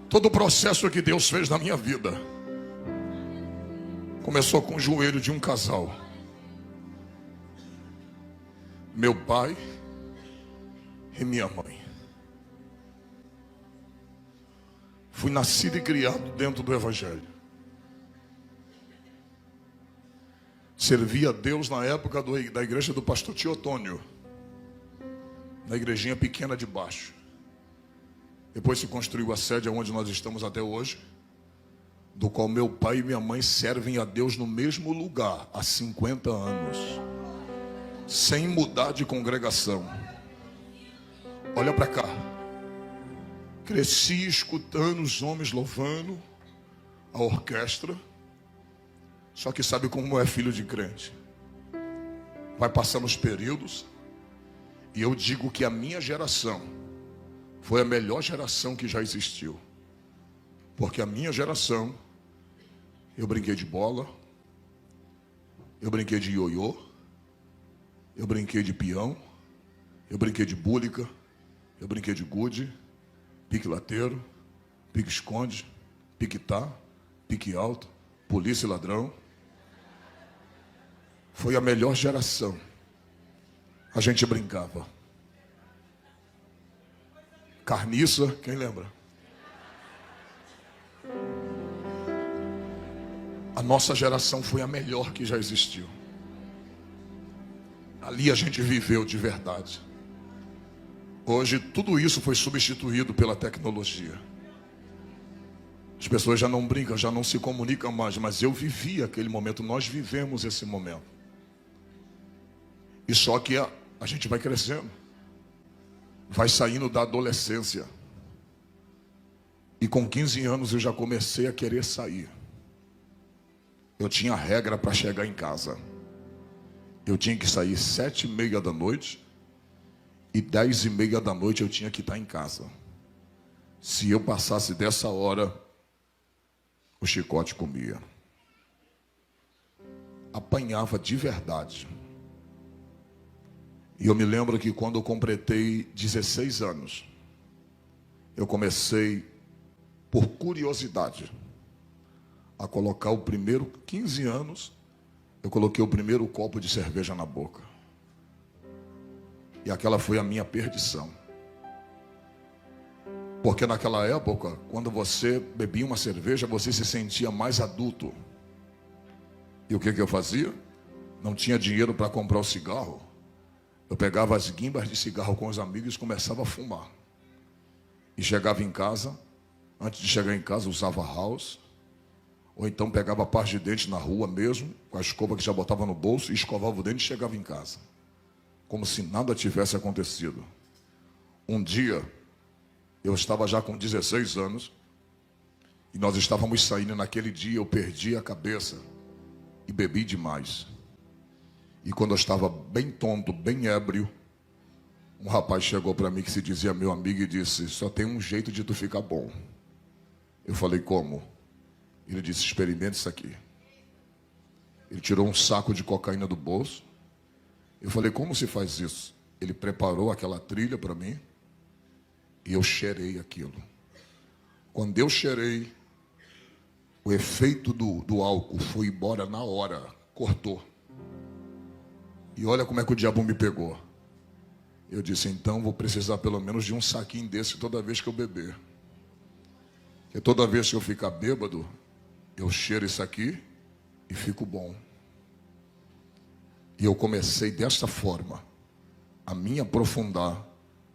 Todo o processo que Deus fez na minha vida começou com o joelho de um casal. Meu pai e minha mãe. Fui nascido e criado dentro do Evangelho. Servi a Deus na época da igreja do pastor Teotônio, na igrejinha pequena de baixo. Depois se construiu a sede onde nós estamos até hoje, do qual meu pai e minha mãe servem a Deus no mesmo lugar há 50 anos, sem mudar de congregação. Olha para cá. Cresci escutando os homens louvando, a orquestra. Só que sabe como é filho de crente? Vai passando os períodos, e eu digo que a minha geração foi a melhor geração que já existiu. Porque a minha geração, eu brinquei de bola, eu brinquei de ioiô, eu brinquei de peão, eu brinquei de búlica, eu brinquei de gude, pique lateiro, pique esconde, pique tá, pique alto, polícia e ladrão. Foi a melhor geração. A gente brincava. Carniça, quem lembra? A nossa geração foi a melhor que já existiu. Ali a gente viveu de verdade. Hoje tudo isso foi substituído pela tecnologia. As pessoas já não brincam, já não se comunicam mais, mas eu vivi aquele momento, nós vivemos esse momento. E só que a gente vai crescendo, vai saindo da adolescência. E com 15 anos eu já comecei a querer sair. Eu tinha regra para chegar em casa. Eu tinha que sair 7h30 da noite. E 10h30 da noite eu tinha que estar em casa. Se eu passasse dessa hora, o chicote comia. Apanhava de verdade. E eu me lembro que quando eu completei 16 anos, eu comecei, por curiosidade, a colocar o primeiro, 15 anos, eu coloquei o primeiro copo de cerveja na boca. E aquela foi a minha perdição. Porque naquela época, quando você bebia uma cerveja, você se sentia mais adulto. E o que eu fazia? Não tinha dinheiro para comprar o cigarro. Eu pegava as guimbas de cigarro com os amigos e começava a fumar. E chegava em casa, antes de chegar em casa, usava house. Ou então pegava a parte de dente na rua mesmo, com a escova que já botava no bolso, e escovava o dente e chegava em casa. Como se nada tivesse acontecido. Um dia, eu estava já com 16 anos, e nós estávamos saindo naquele dia, eu perdi a cabeça e bebi demais. E quando eu estava bem tonto, bem ébrio, um rapaz chegou para mim que se dizia meu amigo e disse: só tem um jeito de tu ficar bom. Eu falei: como? Ele disse: experimente isso aqui. Ele tirou um saco de cocaína do bolso. Eu falei: como se faz isso? Ele preparou aquela trilha para mim e eu cheirei aquilo. Quando eu cheirei, o efeito do álcool foi embora na hora, cortou. E olha como é que o diabo me pegou. Eu disse: então vou precisar pelo menos de um saquinho desse toda vez que eu beber. Porque toda vez que eu ficar bêbado, eu cheiro isso aqui e fico bom. E eu comecei desta forma a me aprofundar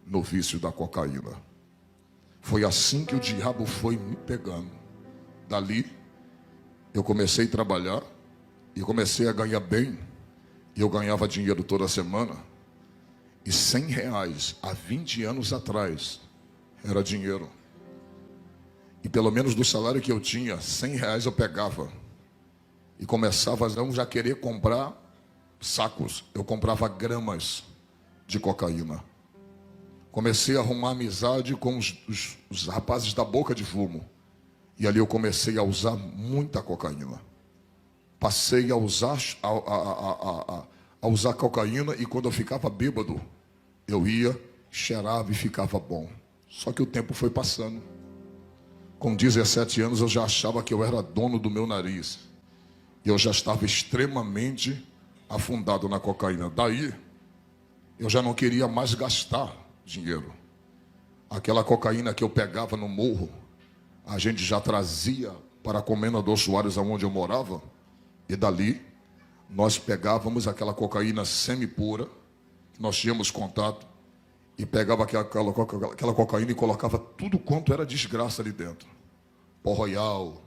no vício da cocaína. Foi assim que o diabo foi me pegando. Dali, eu comecei a trabalhar e comecei a ganhar bem. E eu ganhava dinheiro toda semana. E R$100 há 20 anos atrás era dinheiro. E pelo menos do salário que eu tinha, R$100 eu pegava. E começava a não já querer comprar sacos. Eu comprava gramas de cocaína. Comecei a arrumar amizade com os rapazes da boca de fumo. E ali eu comecei a usar muita cocaína. Passei a usar, a usar cocaína, e quando eu ficava bêbado, eu ia, cheirava e ficava bom. Só que o tempo foi passando. Com 17 anos eu já achava que eu era dono do meu nariz. E eu já estava extremamente afundado na cocaína. Daí, eu já não queria mais gastar dinheiro. Aquela cocaína que eu pegava no morro, a gente já trazia para a Comendador Soares, onde eu morava. E dali, nós pegávamos aquela cocaína semi-pura, que nós tínhamos contato, e pegava aquela cocaína e colocava tudo quanto era desgraça ali dentro. Pó Royal,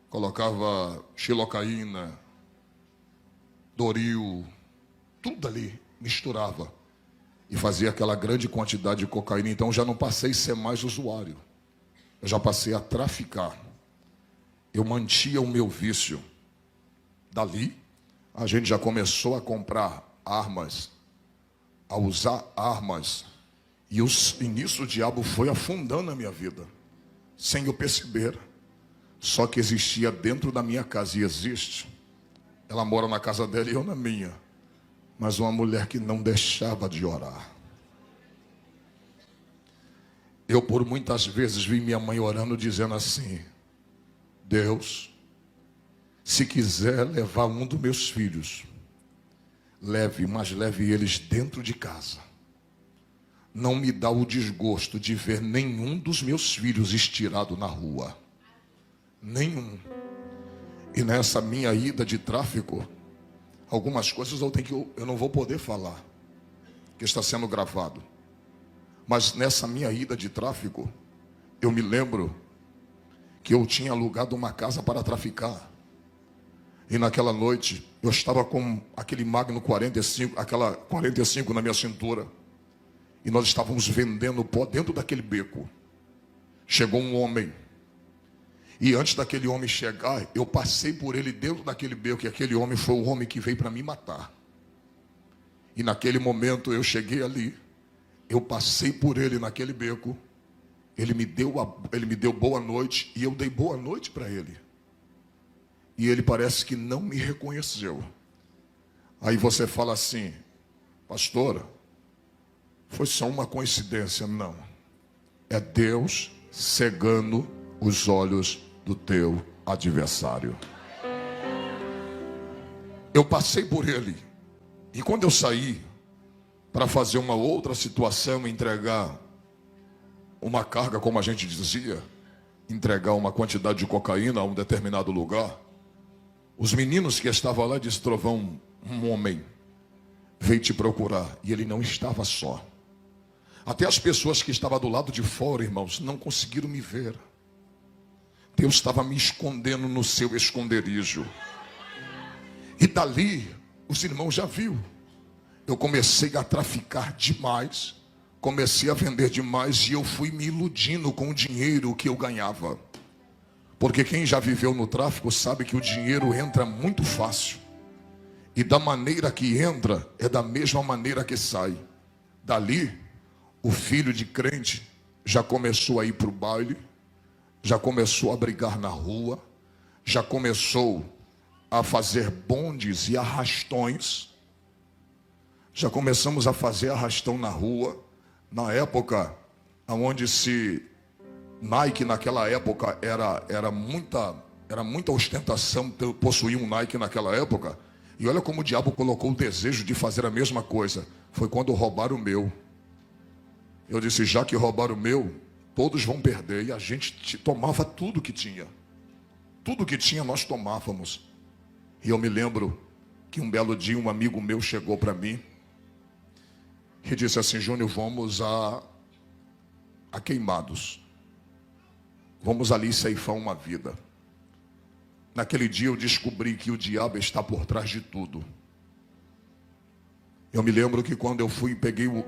colocava xilocaína, Doril, tudo ali, misturava. E fazia aquela grande quantidade de cocaína. Então já não passei a ser mais usuário. Eu já passei a traficar. Eu mantinha o meu vício. Dali, a gente já começou a comprar armas, a usar armas. E nisso o diabo foi afundando a minha vida, sem eu perceber. Só que existia dentro da minha casa, e existe. Ela mora na casa dela e eu na minha. Mas uma mulher que não deixava de orar. Eu por muitas vezes vi minha mãe orando, dizendo assim: Deus, se quiser levar um dos meus filhos, leve, mas leve eles dentro de casa. Não me dá o desgosto de ver nenhum dos meus filhos estirado na rua. Nenhum. E nessa minha ida de tráfico, algumas coisas eu não vou poder falar, que está sendo gravado. Mas nessa minha ida de tráfico, eu me lembro que eu tinha alugado uma casa para traficar. E naquela noite, eu estava com aquele Magno 45, aquela 45 na minha cintura. E nós estávamos vendendo pó dentro daquele beco. Chegou um homem. E antes daquele homem chegar, eu passei por ele dentro daquele beco. E aquele homem foi o homem que veio para me matar. E naquele momento eu cheguei ali. Eu passei por ele naquele beco. Ele me deu boa noite. E eu dei boa noite para ele. E ele parece que não me reconheceu. Aí você fala assim: pastora, foi só uma coincidência. Não. É Deus cegando os olhos do teu adversário. Eu passei por ele. E quando eu saí para fazer uma outra situação, entregar uma carga, como a gente dizia, entregar uma quantidade de cocaína a um determinado lugar, os meninos que estavam lá disseram: Trovão, um homem veio te procurar. E ele não estava só. Até as pessoas que estavam do lado de fora, irmãos, não conseguiram me ver. Deus estava me escondendo no seu esconderijo. E dali, os irmãos já viram. Eu comecei a traficar demais, comecei a vender demais, e eu fui me iludindo com o dinheiro que eu ganhava. Porque quem já viveu no tráfico sabe que o dinheiro entra muito fácil. E da maneira que entra, é da mesma maneira que sai. Dali, o filho de crente já começou a ir para o baile, já começou a brigar na rua, já começou a fazer bondes e arrastões. Já começamos a fazer arrastão na rua. Na época, onde Nike naquela época era muita ostentação possuir um Nike naquela época. E olha como o diabo colocou o desejo de fazer a mesma coisa. Foi quando roubaram o meu. Eu disse: já que roubaram o meu, todos vão perder. E a gente tomava tudo que tinha. Tudo que tinha nós tomávamos. E eu me lembro que um belo dia um amigo meu chegou para mim e disse assim: Júnior, vamos a Queimados. Vamos ali ceifar uma vida. Naquele dia eu descobri que o diabo está por trás de tudo. Eu me lembro que quando eu fui,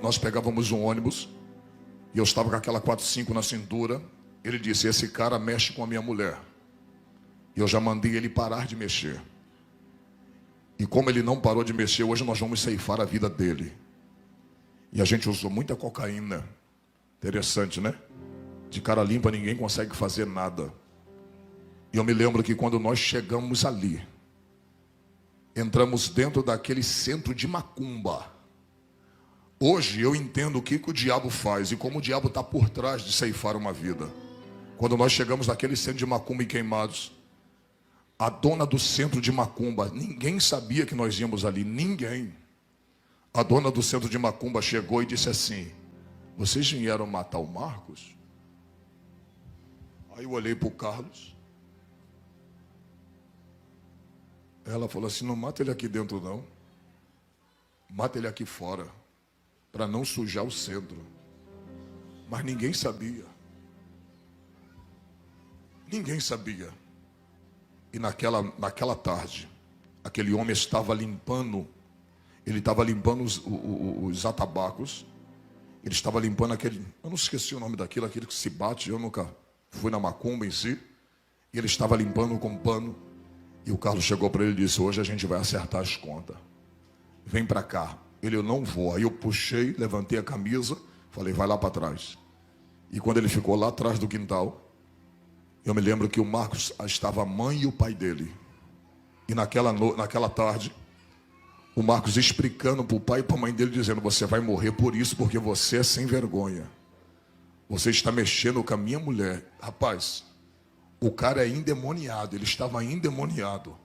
nós pegávamos um ônibus, e eu estava com aquela 45 na cintura. Ele disse: esse cara mexe com a minha mulher. E eu já mandei ele parar de mexer. E como ele não parou de mexer, hoje nós vamos ceifar a vida dele. E a gente usou muita cocaína. Interessante, né? De cara limpa ninguém consegue fazer nada. E eu me lembro que quando nós chegamos ali, entramos dentro daquele centro de macumba. Hoje eu entendo o que o diabo faz e como o diabo está por trás de ceifar uma vida. Quando nós chegamos naquele centro de macumba em Queimados, a dona do centro de macumba, ninguém sabia que nós íamos ali, ninguém. A dona do centro de macumba chegou e disse assim: vocês vieram matar o Marcos? Aí eu olhei para o Carlos. Ela falou assim: não mata ele aqui dentro não. Mata ele aqui fora, para não sujar o centro. Mas ninguém sabia. Ninguém sabia. E naquela tarde, aquele homem estava limpando, ele estava limpando os atabacos, ele estava limpando aquele, eu não esqueci o nome daquilo, aquele que se bate, eu nunca fui na macumba em si, e ele estava limpando com pano, e o Carlos chegou para ele e disse: hoje a gente vai acertar as contas, vem para cá. Ele: eu não vou. Aí eu puxei, levantei a camisa, falei: vai lá para trás. E quando ele ficou lá atrás do quintal, eu me lembro que o Marcos estava a mãe e o pai dele. E naquela tarde, o Marcos explicando para o pai e para a mãe dele, dizendo: você vai morrer por isso, porque você é sem vergonha. Você está mexendo com a minha mulher. Rapaz, o cara é endemoniado, ele estava endemoniado.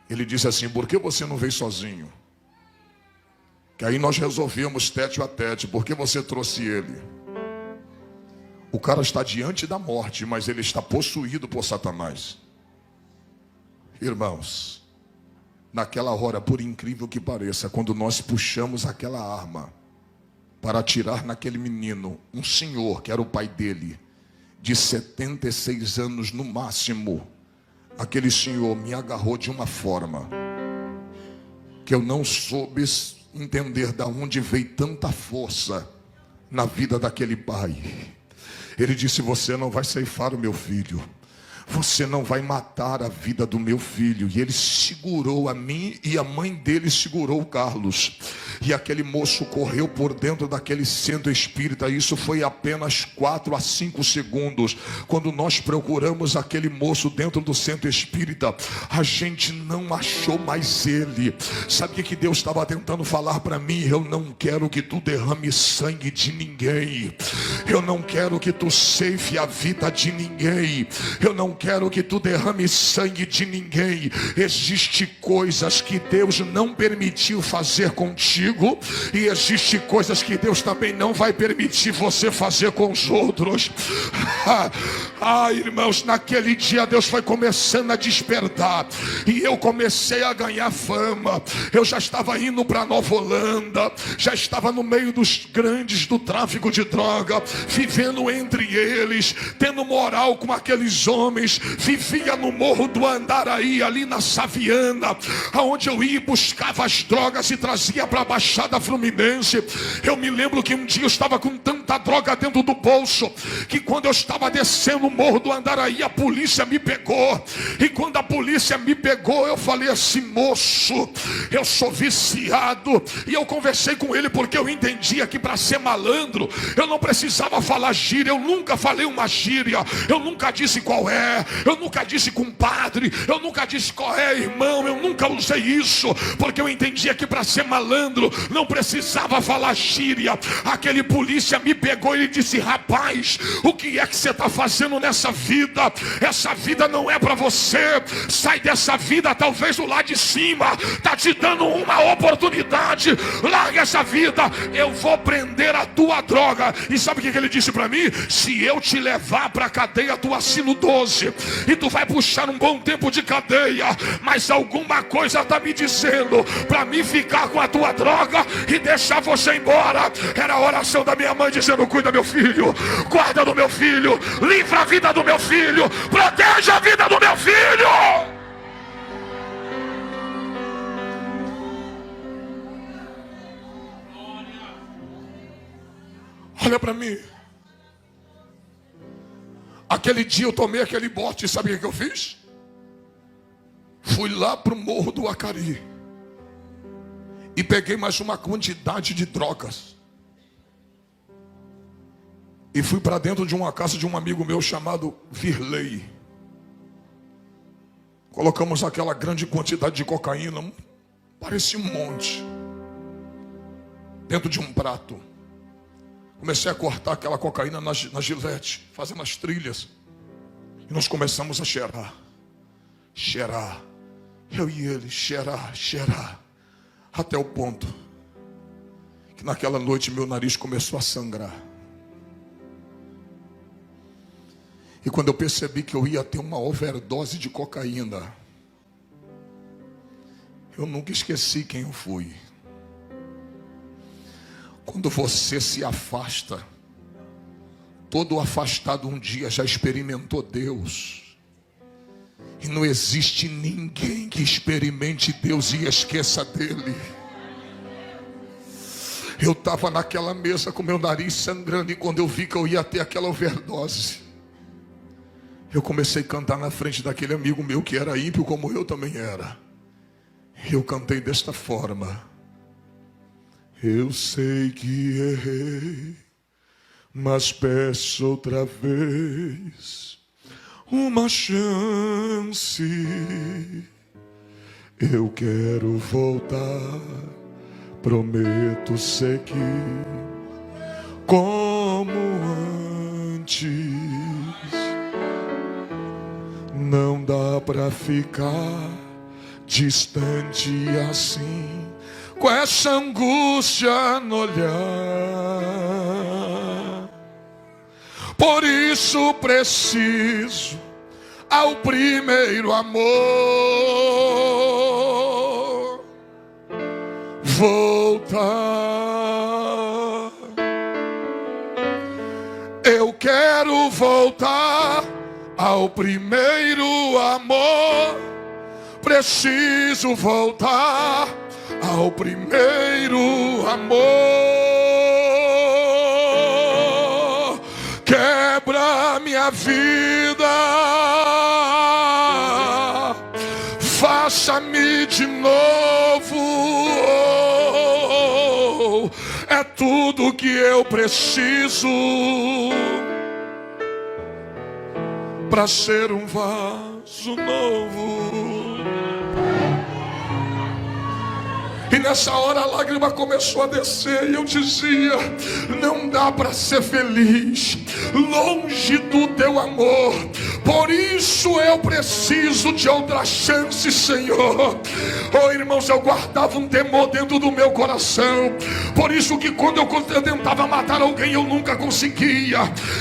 Ele disse assim: por que você não veio sozinho? Que aí nós resolvemos tete a tete, por que você trouxe ele? O cara está diante da morte, mas ele está possuído por Satanás. Irmãos, naquela hora, por incrível que pareça, quando nós puxamos aquela arma para atirar naquele menino, um senhor, que era o pai dele, de 76 anos no máximo, aquele senhor me agarrou de uma forma que eu não soube entender de onde veio tanta força na vida daquele pai. Ele disse: você não vai ceifar o meu filho, você não vai matar a vida do meu filho. E ele segurou a mim e a mãe dele segurou o Carlos. E aquele moço correu por dentro daquele centro espírita. Isso foi apenas 4 a 5 segundos. Quando nós procuramos aquele moço dentro do centro espírita, a gente não achou mais ele. Sabe o que Deus estava tentando falar para mim? Eu não quero que tu derrame sangue de ninguém. Eu não quero que tu ceife a vida de ninguém. Eu não quero que tu derrame sangue de ninguém. Existem coisas que Deus não permitiu fazer contigo, e existem coisas que Deus também não vai permitir você fazer com os outros. Irmãos, naquele dia Deus foi começando a despertar, e eu comecei a ganhar fama. Eu já estava indo para Nova Holanda, já estava no meio dos grandes do tráfico de droga, vivendo entre eles, tendo moral com aqueles homens. Vivia no Morro do Andaraí, ali na Saviana, aonde eu ia e buscava as drogas e trazia para a Baixada Fluminense. Eu me lembro que um dia eu estava com tanta droga dentro do bolso, que quando eu estava descendo o Morro do Andaraí, a polícia me pegou. E quando a polícia me pegou, eu falei assim: moço, eu sou viciado. E eu conversei com ele, porque eu entendia que para ser malandro eu não precisava falar gíria. Eu nunca falei uma gíria, eu nunca disse qual é, eu nunca disse compadre, eu nunca disse qual é, irmão. Eu nunca usei isso, porque eu entendia que para ser malandro não precisava falar gíria. Aquele polícia me pegou e ele disse: rapaz, o que é que você está fazendo nessa vida? Essa vida não é para você. Sai dessa vida, talvez o lá de cima está te dando uma oportunidade. Larga essa vida, eu vou prender a tua droga. E sabe o que ele disse para mim? Se eu te levar para a cadeia, tu assina o 12 e tu vai puxar um bom tempo de cadeia, mas alguma coisa está me dizendo para mim ficar com a tua droga e deixar você embora. Era a oração da minha mãe dizendo: cuida meu filho, guarda do meu filho, livra a vida do meu filho, proteja a vida do meu filho. Olha para mim. Aquele dia eu tomei aquele bote, e sabe o que eu fiz? Fui lá para o Morro do Acari e peguei mais uma quantidade de drogas e fui para dentro de uma casa de um amigo meu chamado Virley. Colocamos aquela grande quantidade de cocaína, parecia um monte, dentro de um prato. Comecei a cortar aquela cocaína na gilete, fazendo as trilhas. E nós começamos a cheirar. Cheirar. Eu e ele, cheirar, cheirar. Até o ponto que naquela noite meu nariz começou a sangrar. E quando eu percebi que eu ia ter uma overdose de cocaína, eu nunca esqueci quem eu fui. Quando você se afasta, todo afastado um dia já experimentou Deus. E não existe ninguém que experimente Deus e esqueça dele. Eu estava naquela mesa com meu nariz sangrando, e quando eu vi que eu ia ter aquela overdose, eu comecei a cantar na frente daquele amigo meu que era ímpio como eu também era. Eu cantei desta forma: eu sei que errei, mas peço outra vez uma chance. Eu quero voltar, prometo seguir como antes. Não dá pra ficar distante assim, com essa angústia no olhar. Por isso preciso ao primeiro amor voltar. Eu quero voltar ao primeiro amor. Preciso voltar ao primeiro amor. Quebra minha vida, faça-me de novo. É tudo que eu preciso para ser um vaso novo. E nessa hora a lágrima começou a descer, e eu dizia: não dá para ser feliz longe do teu amor. Por isso eu preciso de outra chance, Senhor. Oh, irmãos, eu guardava um temor dentro do meu coração. Por isso que quando eu tentava matar alguém, eu nunca conseguia.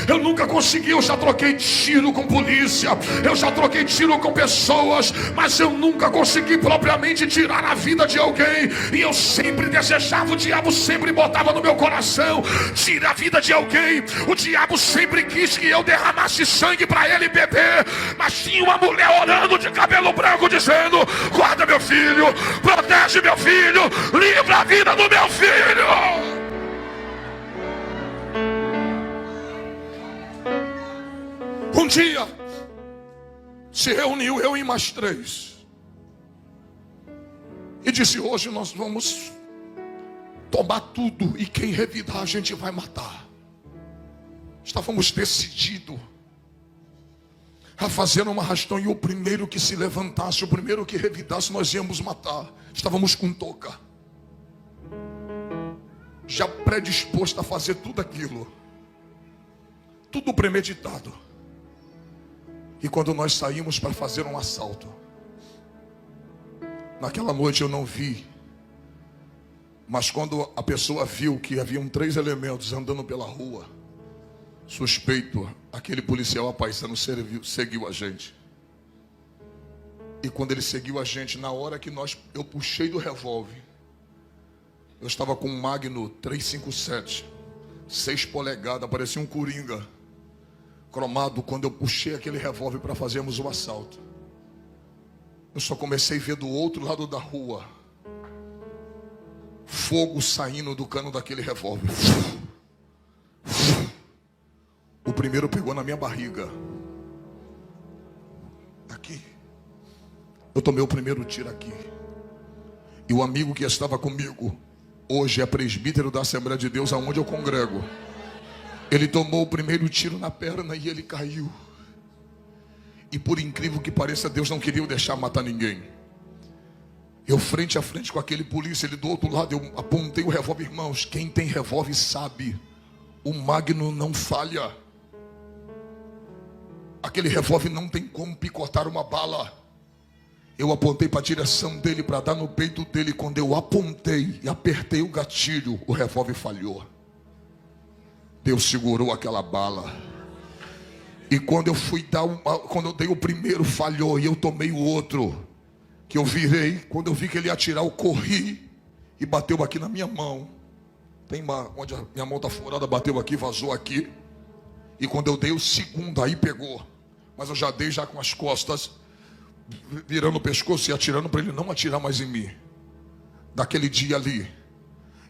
Eu já troquei tiro com polícia, eu já troquei tiro com pessoas, mas eu nunca consegui propriamente tirar a vida de alguém. E eu sempre desejava, o diabo sempre botava no meu coração: tira a vida de alguém. O diabo sempre quis que eu derramasse sangue para ele beber. Mas tinha uma mulher orando de cabelo branco dizendo: guarda meu filho, protege meu filho, livra a vida do meu filho. Um dia se reuniu eu e mais 3 e disse: hoje nós vamos tomar tudo, e quem revidar a gente vai matar. Estávamos decididos a fazer uma arrastão, e o primeiro que se levantasse, o primeiro que revidasse, nós íamos matar. Estávamos com touca, já predisposto a fazer tudo aquilo, tudo premeditado. E quando nós saímos para fazer um assalto, naquela noite eu não vi, mas quando a pessoa viu que haviam 3 elementos andando pela rua, suspeito, aquele policial apaisano seguiu a gente. E quando ele seguiu a gente, na hora que eu puxei do revólver, eu estava com um Magnum 357, 6 polegadas, parecia um coringa cromado. Quando eu puxei aquele revólver para fazermos o assalto, eu só comecei a ver do outro lado da rua fogo saindo do cano daquele revólver. O primeiro pegou na minha barriga, aqui. Eu tomei o primeiro tiro aqui. E o amigo que estava comigo hoje é presbítero da Assembleia de Deus, aonde eu congrego. Ele tomou o primeiro tiro na perna e ele caiu. E por incrível que pareça, Deus não queria deixar matar ninguém. Eu frente a frente com aquele polícia, ele do outro lado, eu apontei o revólver. Irmãos, quem tem revólver sabe, o Magnum não falha. aquele revólver não tem como picotar uma bala. Eu apontei para a direção dele, para dar no peito dele. Quando eu apontei e apertei o gatilho, o revólver falhou. Deus segurou aquela bala. E quando eu fui dar quando eu dei o primeiro, falhou, e eu tomei o outro, que eu virei. Quando eu vi que ele ia atirar, eu corri e bateu aqui na minha mão. Onde a minha mão está furada, bateu aqui, vazou aqui. E quando eu dei o segundo, aí pegou. Mas eu já dei já com as costas, virando o pescoço e atirando para ele não atirar mais em mim. Daquele dia ali,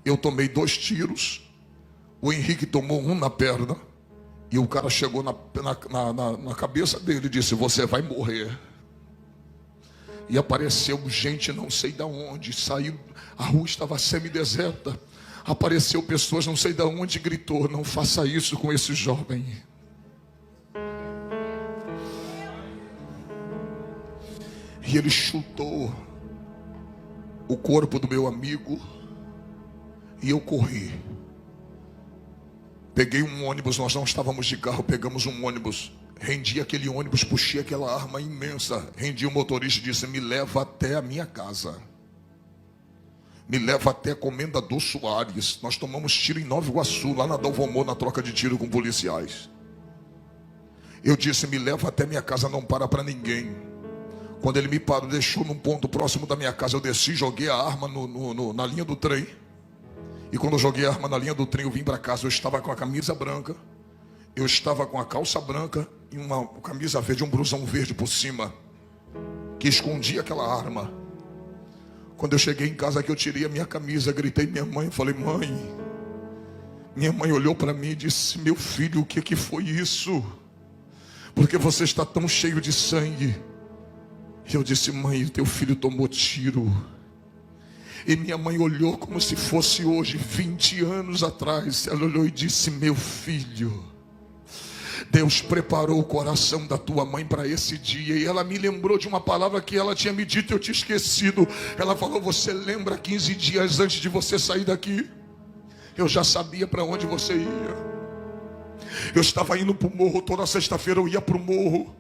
eu tomei 2 tiros. O Henrique tomou um na perna. E o cara chegou na cabeça dele e disse: você vai morrer. E apareceu gente não sei de onde. Saiu, a rua estava semideserta. Apareceu pessoas não sei de onde, gritou: não faça isso com esse jovem. E ele chutou o corpo do meu amigo. E eu corri. Peguei um ônibus, nós não estávamos de carro, pegamos um ônibus. Rendi aquele ônibus, puxei aquela arma imensa. Rendi o motorista e disse: me leva até a minha casa. Me leva até Comendador Soares. Nós tomamos tiro em Nova Iguaçu, lá na Dalvomor, na troca de tiro com policiais. Eu disse: me leva até minha casa, não para ninguém. Quando ele me parou, deixou num ponto próximo da minha casa, eu desci, joguei a arma na linha do trem. E quando eu joguei a arma na linha do trem, eu vim para casa. Eu estava com a camisa branca, eu estava com a calça branca e uma camisa verde, um blusão verde por cima, que escondia aquela arma. Quando eu cheguei em casa, que eu tirei a minha camisa, gritei minha mãe, falei: mãe. Minha mãe olhou para mim e disse: meu filho, o que foi isso? Porque você está tão cheio de sangue? E eu disse: mãe, o teu filho tomou tiro. E minha mãe olhou como se fosse hoje, 20 anos atrás. Ela olhou e disse: meu filho, Deus preparou o coração da tua mãe para esse dia. E ela me lembrou de uma palavra que ela tinha me dito e eu tinha esquecido. Ela falou: você lembra 15 dias antes de você sair daqui? Eu já sabia para onde você ia. Eu estava indo para o morro, toda sexta-feira eu ia para o morro.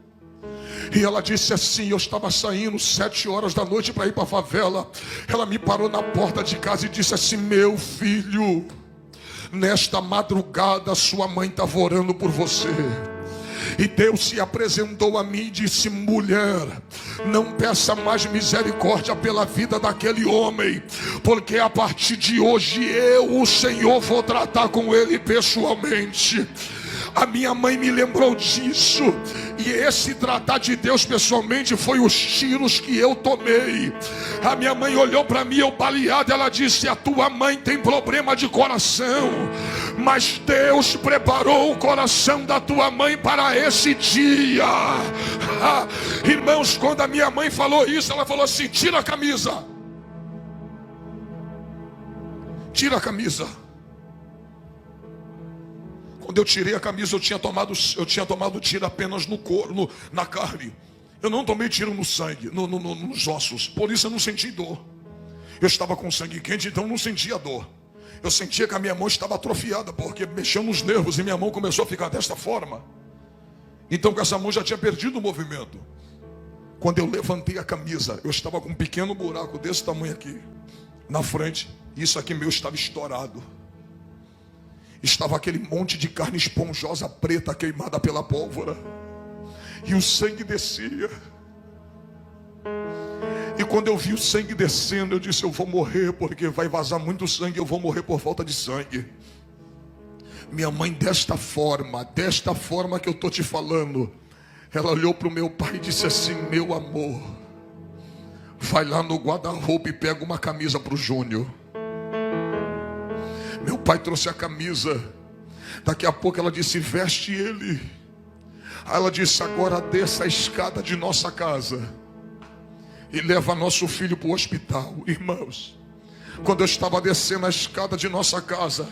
E ela disse assim: eu estava saindo 7 horas da noite para ir para a favela. Ela me parou na porta de casa e disse assim: meu filho, nesta madrugada sua mãe estava orando por você. E Deus se apresentou a mim e disse: mulher, não peça mais misericórdia pela vida daquele homem, porque a partir de hoje eu, o Senhor, vou tratar com ele pessoalmente. A minha mãe me lembrou disso. E esse tratar de Deus pessoalmente foi os tiros que eu tomei. A minha mãe olhou para mim, eu baleado. Ela disse: a tua mãe tem problema de coração, mas Deus preparou o coração da tua mãe para esse dia. Irmãos, quando a minha mãe falou isso, ela falou assim: tira a camisa. Tira a camisa. Quando eu tirei a camisa, eu tinha tomado tiro apenas no corpo, na carne. Eu não tomei tiro no sangue, nos ossos. Por isso eu não senti dor. Eu estava com sangue quente, então não sentia dor. Eu sentia que a minha mão estava atrofiada, porque mexeu nos nervos e minha mão começou a ficar desta forma. Então com essa mão já tinha perdido o movimento. Quando eu levantei a camisa, eu estava com um pequeno buraco desse tamanho aqui na frente. Isso aqui meu estava estourado. Estava aquele monte de carne esponjosa preta queimada pela pólvora. E o sangue descia. E quando eu vi o sangue descendo, eu disse: eu vou morrer, porque vai vazar muito sangue, eu vou morrer por falta de sangue. Minha mãe, desta forma que eu estou te falando, ela olhou para o meu pai e disse assim: meu amor, vai lá no guarda-roupa e pega uma camisa para o Júnior. Meu pai trouxe a camisa. Daqui a pouco ela disse: veste ele. Aí ela disse: agora desça a escada de nossa casa e leva nosso filho para o hospital. Irmãos, quando eu estava descendo a escada de nossa casa,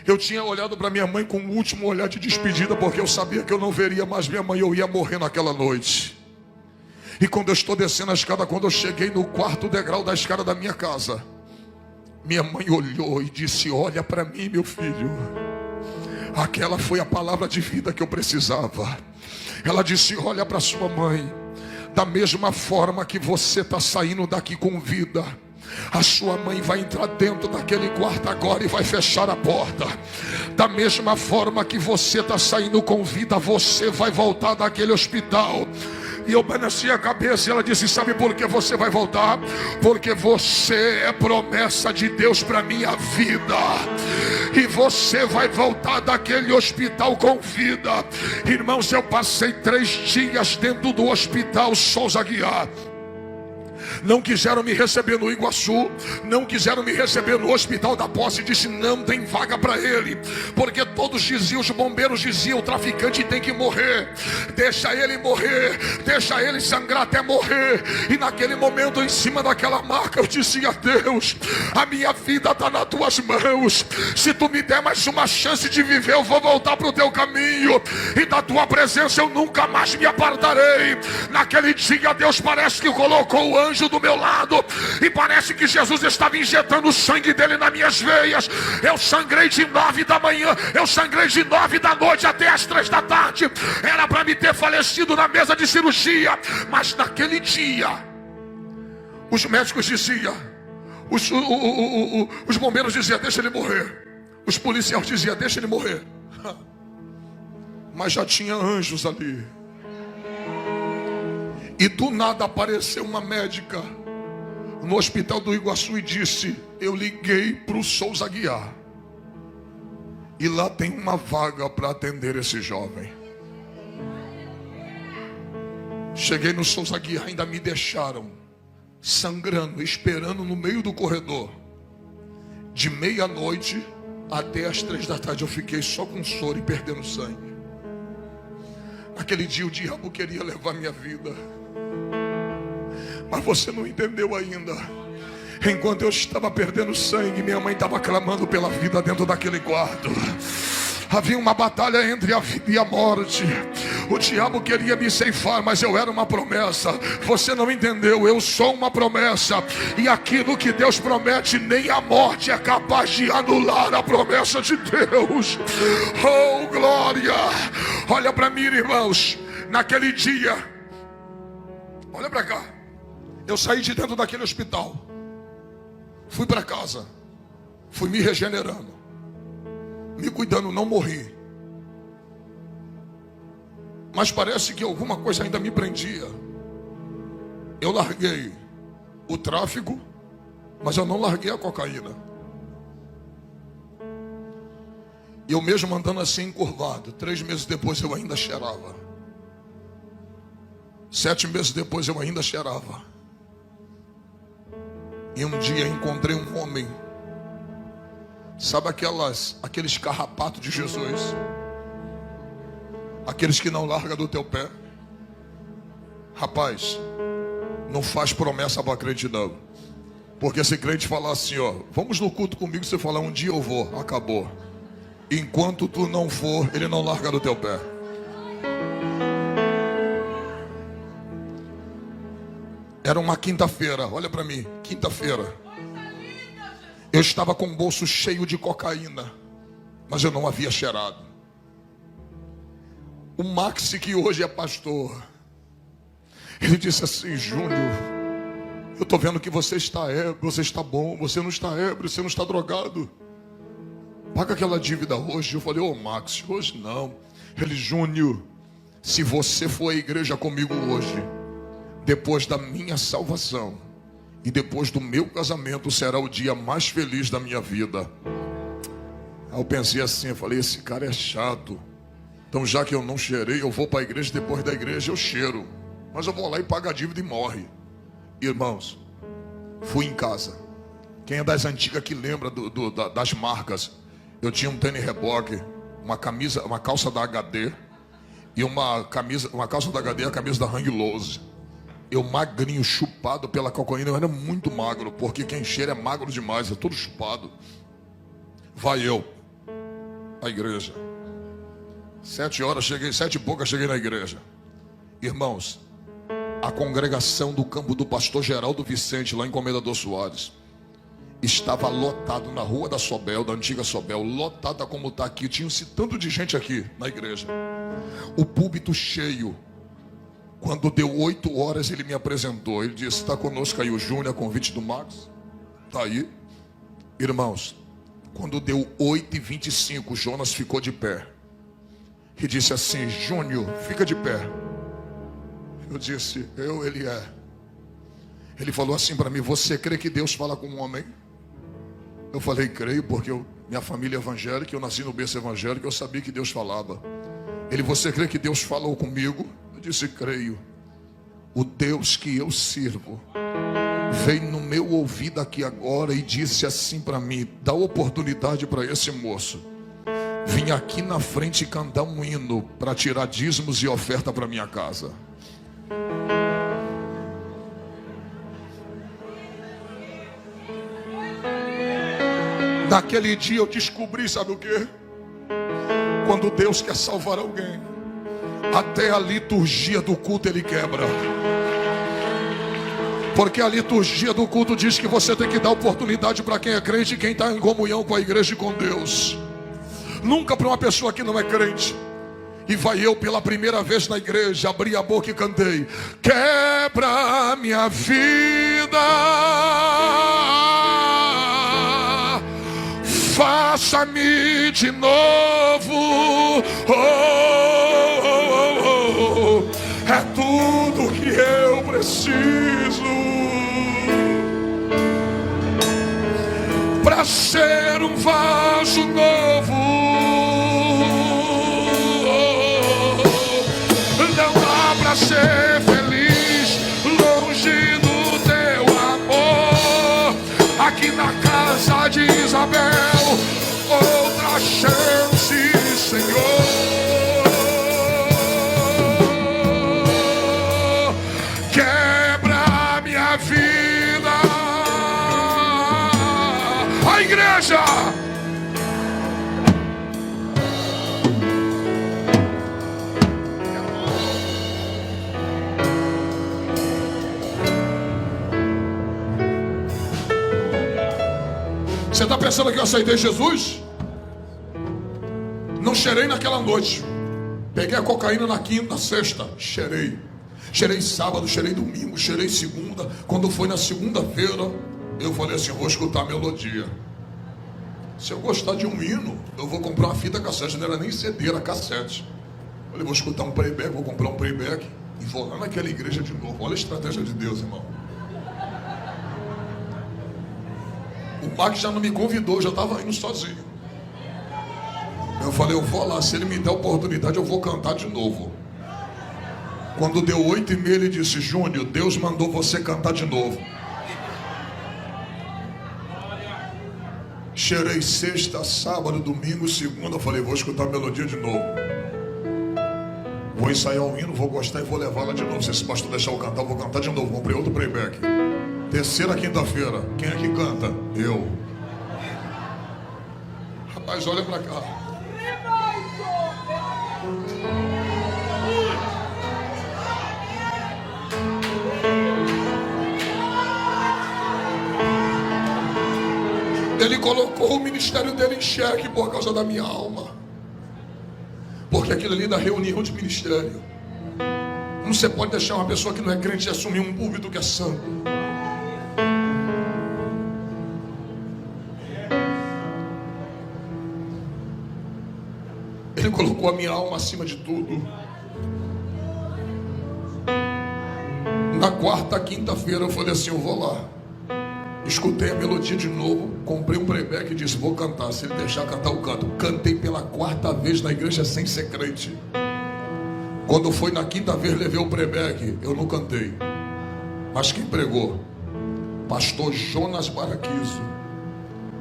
eu tinha olhado para minha mãe com um último olhar de despedida, porque eu sabia que eu não veria mais minha mãe, eu ia morrer naquela noite. E quando eu estou descendo a escada, quando eu cheguei no 4º degrau da escada da minha casa, minha mãe olhou e disse: olha para mim, meu filho. Aquela foi a palavra de vida que eu precisava. Ela disse: olha para sua mãe, da mesma forma que você está saindo daqui com vida, a sua mãe vai entrar dentro daquele quarto agora e vai fechar a porta. Da mesma forma que você está saindo com vida, você vai voltar daquele hospital. E eu balanceei a cabeça e ela disse: sabe por que você vai voltar? Porque você é promessa de Deus para minha vida. E você vai voltar daquele hospital com vida. Irmãos, eu passei 3 dias dentro do hospital Souza Aguiar. Não quiseram me receber no Iguaçu, não quiseram me receber no Hospital da Posse. Disse: não tem vaga para ele, porque todos diziam, os bombeiros diziam: o traficante tem que morrer, deixa ele morrer, deixa ele sangrar até morrer. E naquele momento, em cima daquela marca, eu dizia: Deus, a minha vida está nas tuas mãos. Se tu me der mais uma chance de viver, eu vou voltar para o teu caminho, e da tua presença eu nunca mais me apartarei. Naquele dia, Deus parece que colocou o anjo do meu lado, e parece que Jesus estava injetando o sangue dele nas minhas veias. Eu sangrei de 9 da manhã, eu sangrei de 9 da noite até as 3 da tarde. Era para me ter falecido na mesa de cirurgia, mas naquele dia os médicos diziam, os bombeiros diziam: deixa ele morrer. Os policiais diziam: deixa ele morrer. Mas já tinha anjos ali. E do nada apareceu uma médica no hospital do Iguaçu e disse: eu liguei para o Souza Aguiar, e lá tem uma vaga para atender esse jovem. Cheguei no Souza Aguiar, ainda me deixaram sangrando, esperando no meio do corredor. De meia-noite até as 3 da tarde eu fiquei só com soro e perdendo sangue. Naquele dia o diabo queria levar minha vida, mas você não entendeu ainda. Enquanto eu estava perdendo sangue, minha mãe estava clamando pela vida dentro daquele quarto. Havia uma batalha entre a vida e a morte. O diabo queria me ceifar, mas eu era uma promessa. Você não entendeu, eu sou uma promessa. E aquilo que Deus promete, nem a morte é capaz de anular a promessa de Deus. Oh, glória! Olha para mim, irmãos. Naquele dia, olha para cá, eu saí de dentro daquele hospital, fui para casa, fui me regenerando, me cuidando, não morri. Mas parece que alguma coisa ainda me prendia. Eu larguei o tráfico, mas eu não larguei a cocaína. E eu mesmo andando assim encurvado, 3 meses depois eu ainda cheirava. 7 meses depois eu ainda cheirava. E um dia encontrei um homem. Sabe aqueles carrapatos de Jesus? Aqueles que não largam do teu pé. Rapaz, não faz promessa para crente não. Porque se crente falar assim, ó, vamos no culto comigo, você falar um dia eu vou, acabou. Enquanto tu não for, ele não larga do teu pé. Era uma quinta-feira, olha para mim, quinta-feira. Eu estava com o bolso cheio de cocaína, mas eu não havia cheirado. O Maxi, que hoje é pastor, ele disse assim: Júnior, eu estou vendo que você está ébrio, você está bom, você não está ébrio, você não está drogado. Paga aquela dívida hoje. Eu falei: ô Maxi, hoje não. Ele: Júnior, se você for à igreja comigo hoje, depois da minha salvação e depois do meu casamento, será o dia mais feliz da minha vida. Aí eu pensei assim, eu falei: esse cara é chato. Então já que eu não cheirei, eu vou para a igreja, depois da igreja eu cheiro. Mas eu vou lá e pago a dívida e morre. Irmãos, fui em casa. Quem é das antigas que lembra das marcas? Eu tinha um tênis reboque, uma calça da HD e uma calça da HD e a camisa da Hang Loose. Eu magrinho, chupado pela cocaína. Eu era muito magro, porque quem cheira é magro demais, é todo chupado. Vai eu à igreja. 7 horas cheguei, 7 e pouca cheguei na igreja. Irmãos, a congregação do campo do pastor Geraldo Vicente, lá em Comendador Soares, estava lotado na rua da Sobel, da antiga Sobel, lotada como está aqui. Tinha-se tanto de gente aqui na igreja. O púlpito cheio. Quando deu 8 horas, ele me apresentou. Ele disse: está conosco aí o Júnior, a convite do Max. Está aí. Irmãos, quando deu 8h25, Jonas ficou de pé. E disse assim: Júnior, fica de pé. Eu disse: ele é. Ele falou assim para mim: você crê que Deus fala com um homem? Eu falei: creio, porque minha família é evangélica, eu nasci no berço evangélico, eu sabia que Deus falava. Ele: você crê que Deus falou comigo? Eu disse: creio. O Deus que eu sirvo veio no meu ouvido aqui agora e disse assim para mim: dá oportunidade para esse moço vim aqui na frente e cantar um hino para tirar dízimos e oferta para minha casa. Naquele dia eu descobri, sabe o quê? Quando Deus quer salvar alguém, até a liturgia do culto ele quebra. Porque a liturgia do culto diz que você tem que dar oportunidade para quem é crente e quem está em comunhão com a igreja e com Deus. Nunca para uma pessoa que não é crente. E vai eu pela primeira vez na igreja, abri a boca e cantei: quebra minha vida, faça-me de novo. É tudo que eu preciso para ser um vaso novo. Não dá para ser feliz longe do teu amor. Aqui na casa de Isabel, outra chance, Senhor. Quebra minha vida. A igreja. Você está pensando que eu aceitei Jesus? Não cheirei naquela noite. Peguei a cocaína na quinta, na sexta, cheirei. Cheirei sábado, cheirei domingo, cheirei segunda. Quando foi na segunda-feira, eu falei assim: vou escutar a melodia. Se eu gostar de um hino, eu vou comprar uma fita cassete. Não era nem CD, era cassete. Falei: vou escutar um playback, vou comprar um playback e vou lá naquela igreja de novo. Olha a estratégia de Deus, irmão. O Max já não me convidou, já estava indo sozinho. Eu falei: eu vou lá, se ele me der a oportunidade, eu vou cantar de novo. Quando deu 8h30, ele disse: Júnior, Deus mandou você cantar de novo. Cheirei sexta, sábado, domingo, segunda. Eu falei: vou escutar a melodia de novo. Vou ensaiar um hino, vou gostar e vou levá-la de novo. Se esse pastor deixar eu cantar, eu vou cantar de novo. Comprei outro playback. Terceira quinta-feira, quem é que canta? Eu. Rapaz, olha pra cá. Ele colocou o ministério dele em xeque por causa da minha alma. Porque aquilo ali da reunião de ministério. Não você pode deixar uma pessoa que não é crente assumir um púlpito que é santo. Ele colocou a minha alma acima de tudo. Na quarta, quinta-feira eu falei assim: eu vou lá. Escutei a melodia de novo, comprei um playback e disse: vou cantar, se ele deixar cantar eu canto. Cantei pela quarta vez na igreja sem ser crente. Quando foi na quinta vez, levei o playback, eu não cantei. Mas quem pregou? Pastor Jonas Baraquizo.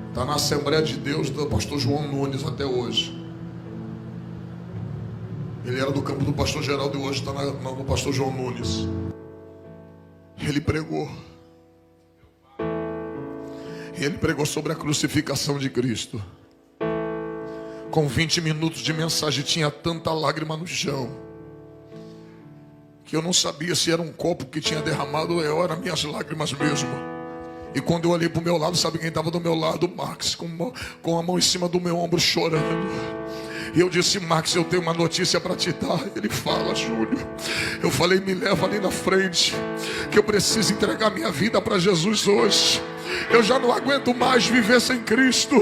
Está na Assembleia de Deus do pastor João Nunes até hoje. Ele era do campo do pastor Geraldo e hoje está no pastor João Nunes. Ele pregou. Ele pregou sobre a crucificação de Cristo. Com 20 minutos de mensagem tinha tanta lágrima no chão que eu não sabia se era um copo que tinha derramado ou eram minhas lágrimas mesmo. E quando eu olhei para o meu lado, sabe quem estava do meu lado? Max, com a mão em cima do meu ombro chorando. E eu disse: Max, eu tenho uma notícia para te dar. Ele fala: Júlio. Eu falei: me leva ali na frente, que eu preciso entregar minha vida para Jesus hoje. Eu já não aguento mais viver sem Cristo.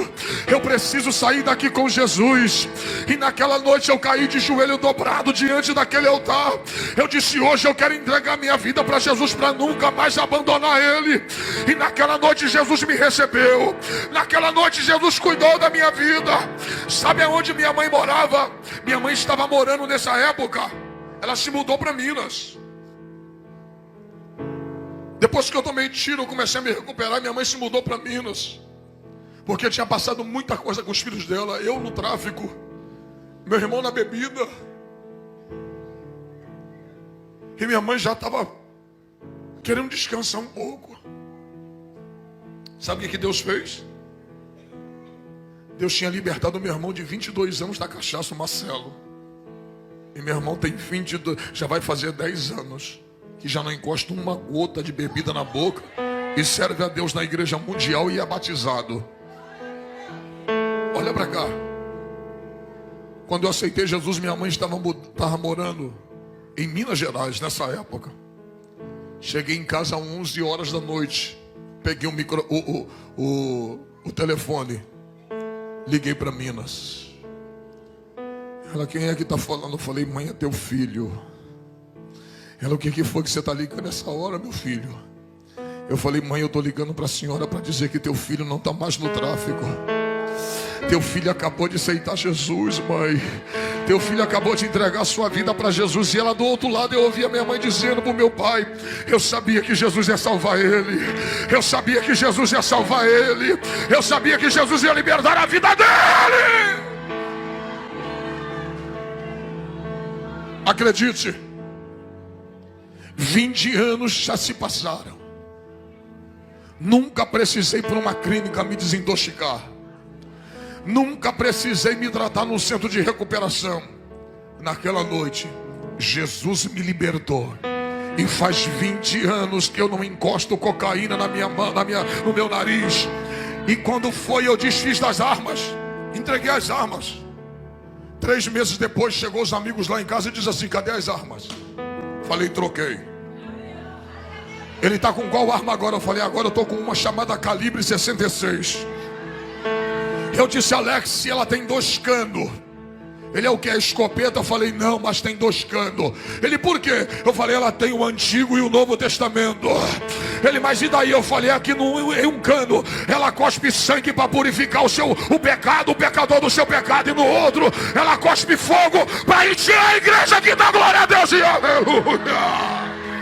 Eu preciso sair daqui com Jesus. E naquela noite eu caí de joelho dobrado diante daquele altar. Eu disse: hoje eu quero entregar minha vida para Jesus, para nunca mais abandonar Ele. E naquela noite Jesus me recebeu. Naquela noite Jesus cuidou da minha vida. Sabe aonde minha mãe morava? Minha mãe estava morando nessa época. Ela se mudou para Minas. Depois que eu tomei tiro, eu comecei a me recuperar. Minha mãe se mudou para Minas, porque tinha passado muita coisa com os filhos dela. Eu no tráfico, meu irmão na bebida. E minha mãe já estava querendo descansar um pouco. Sabe o que Deus fez? Deus tinha libertado meu irmão de 22 anos da cachaça, o Marcelo. E meu irmão tem 22, já vai fazer 10 anos. Que já não encosta uma gota de bebida na boca e serve a Deus na igreja mundial e é batizado. Olha para cá. Quando eu aceitei Jesus, minha mãe estava morando em Minas Gerais nessa época. Cheguei em casa às 11 horas da noite. Peguei o telefone. Liguei para Minas. Ela: quem é que está falando? Eu falei: mãe, é teu filho. Ela: o que foi que você está ligando nessa hora, meu filho? Eu falei: mãe, eu estou ligando para a senhora para dizer que teu filho não está mais no tráfico. Teu filho acabou de aceitar Jesus, mãe. Teu filho acabou de entregar a sua vida para Jesus. E ela do outro lado, eu ouvia minha mãe dizendo para o meu pai: eu sabia que Jesus ia salvar ele. Eu sabia que Jesus ia salvar ele. Eu sabia que Jesus ia libertar a vida dele. Acredite, 20 anos já se passaram. Nunca precisei ir para uma clínica me desintoxicar. Nunca precisei me tratar num centro de recuperação. Naquela noite, Jesus me libertou. E faz 20 anos que eu não encosto cocaína na minha mão, no meu nariz. E quando foi, eu desfiz das armas. Entreguei as armas. 3 meses depois, chegou os amigos lá em casa e diz assim: cadê as armas? Falei: troquei. Ele está com qual arma agora? Eu falei: agora eu estou com uma chamada calibre 66. Eu disse: Alex, se ela tem 2 canos. Ele: é o que? É escopeta? Eu falei: não, mas tem 2 canos. Ele: por quê? Eu falei: ela tem o Antigo e o Novo Testamento. Ele: mas e daí? Eu falei: aqui em um cano ela cospe sangue para purificar o pecado, o pecador do seu pecado. E no outro ela cospe fogo para encher a igreja que dá glória a Deus e aleluia.